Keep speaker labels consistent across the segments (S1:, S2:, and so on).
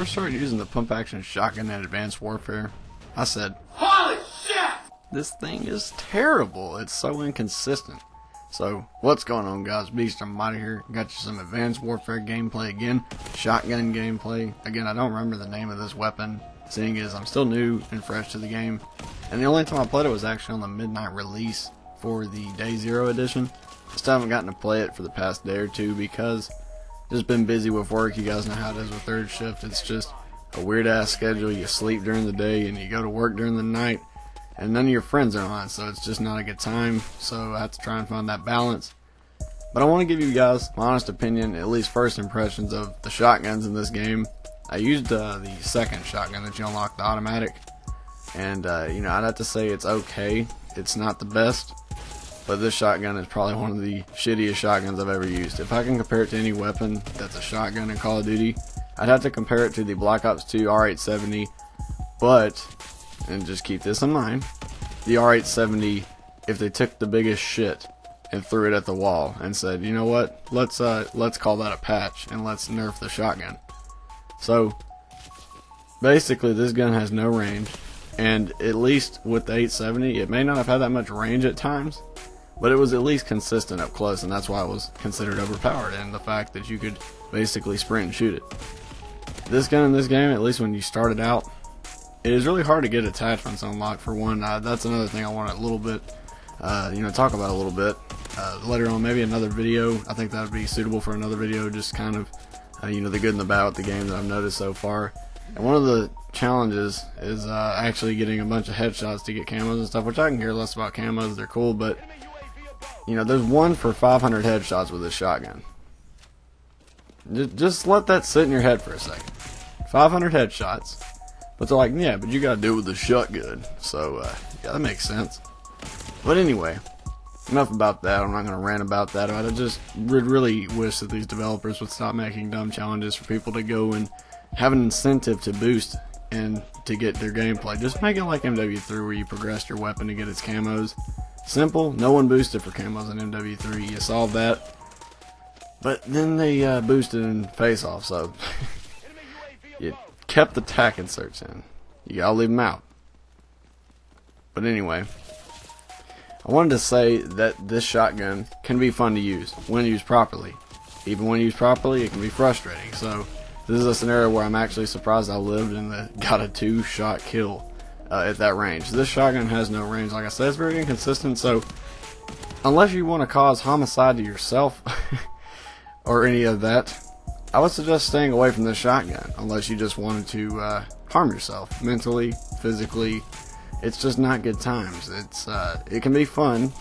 S1: first started using the pump action shotgun in Advanced Warfare, I said,
S2: "Holy shit!
S1: This thing is terrible. It's so inconsistent." So, what's going on, guys? Beast Almighty here. Got you some Advanced Warfare gameplay again. Shotgun gameplay. Again, I don't remember the name of this weapon, seeing as I'm still new and fresh to the game. And the only time I played it was actually on the midnight release for the Day Zero edition. Still haven't gotten to play it for the past day or two because just been busy with work. You guys know how it is with third shift. It's just a weird ass schedule. You sleep during the day and you go to work during the night, and none of your friends are on, so it's just not a good time. So I have to try and find that balance. But I want to give you guys my honest opinion, at least first impressions of the shotguns in this game. I used the second shotgun that you unlock, the automatic, and you know, I'd have to say it's okay. It's not the best, but this shotgun is probably one of the shittiest shotguns I've ever used. If I can compare it to any weapon that's a shotgun in Call of Duty, I'd have to compare it to the Black Ops 2 R870, but, and just keep this in mind, the R870, if they took the biggest shit and threw it at the wall and said, you know what, let's call that a patch and let's nerf the shotgun. So basically this gun has no range, and at least with the 870 it may not have had that much range at times, but it was at least consistent up close, and that's why it was considered overpowered, and the fact that you could basically sprint and shoot it. This gun in this game, at least when you start it out, it is really hard to get attachments unlocked. For one, that's another thing I want to a little bit, talk about a little bit later on. Maybe another video. I think that would be suitable for another video. Just kind of, the good and the bad with the game that I've noticed so far. And one of the challenges is actually getting a bunch of headshots to get camos and stuff, which I can care less about camos. They're cool, but there's 1 for 500 headshots with this shotgun. Just let that sit in your head for a second. 500 headshots. But they're like, yeah, but you gotta do it with the shotgun. So, yeah, that makes sense. But anyway, enough about that. I'm not gonna rant about that. I just would really wish that these developers would stop making dumb challenges for people to go and have an incentive to boost and to get their gameplay. Just make it like MW3 where you progress your weapon to get its camos. Simple, no one boosted for camos in MW3. You solve that. But then they boosted in face-off, so you kept the tac inserts in. You gotta leave them out. But anyway, I wanted to say that this shotgun can be fun to use when used properly. Even when used properly, it can be frustrating. So this is a scenario where I'm actually surprised I lived and got a 2-shot kill at that range. This shotgun has no range. Like I said, it's very inconsistent. So unless you want to cause homicide to yourself or any of that, I would suggest staying away from this shotgun unless you just wanted to harm yourself mentally, physically. It's just not good times. It can be fun,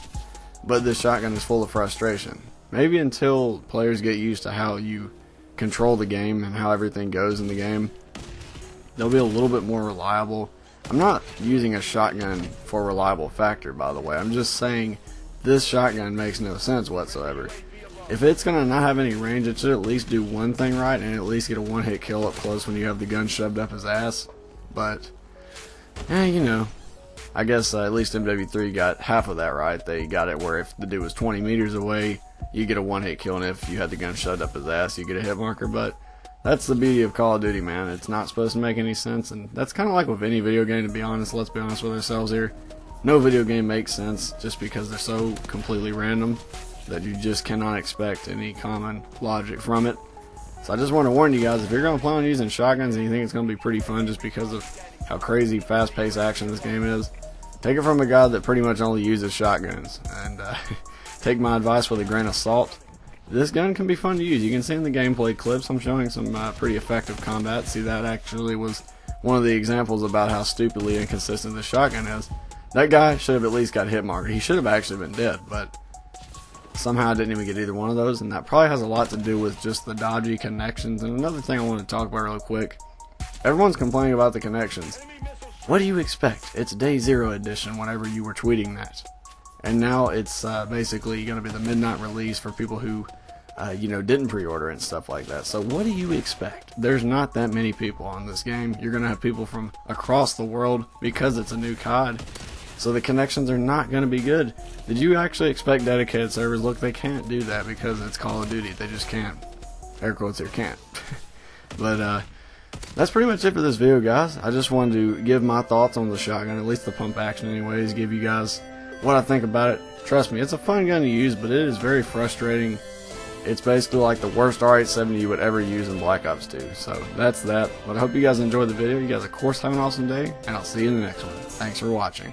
S1: but this shotgun is full of frustration. Maybe until players get used to how you control the game and how everything goes in the game, they'll be a little bit more reliable. I'm not using a shotgun for reliable factor, by the way. I'm just saying this shotgun makes no sense whatsoever. If it's going to not have any range, it should at least do one thing right and at least get a one-hit kill up close when you have the gun shoved up his ass. But, I guess at least MW3 got half of that right. They got it where if the dude was 20 meters away, you get a one-hit kill, and if you had the gun shoved up his ass, you get a hit marker. But that's the beauty of Call of Duty, man. It's not supposed to make any sense, and that's kind of like with any video game, to be honest. Let's be honest with ourselves here. No video game makes sense just because they're so completely random that you just cannot expect any common logic from it. So I just want to warn you guys, if you're going to plan on using shotguns and you think it's going to be pretty fun just because of how crazy fast-paced action this game is, take it from a guy that pretty much only uses shotguns, and take my advice with a grain of salt. This gun can be fun to use. You can see in the gameplay clips I'm showing some pretty effective combat. See, that actually was one of the examples about how stupidly inconsistent this shotgun is. That guy should have at least got hit marker. He should have actually been dead, but somehow I didn't even get either one of those, and that probably has a lot to do with just the dodgy connections. And another thing I want to talk about real quick, everyone's complaining about the connections. What do you expect? It's Day Zero edition whenever you were tweeting that. And now it's basically going to be the midnight release for people who, didn't pre-order and stuff like that. So what do you expect? There's not that many people on this game. You're going to have people from across the world because it's a new COD. So the connections are not going to be good. Did you actually expect dedicated servers? Look, they can't do that because it's Call of Duty. They just can't. Air quotes here, can't. But that's pretty much it for this video, guys. I just wanted to give my thoughts on the shotgun, at least the pump action anyways, give you guys what I think about it. Trust me, it's a fun gun to use, but it is very frustrating. It's basically like the worst R870 you would ever use in Black Ops 2. So that's that. But I hope you guys enjoyed the video. You guys, of course, have an awesome day, and I'll see you in the next one. Thanks for watching.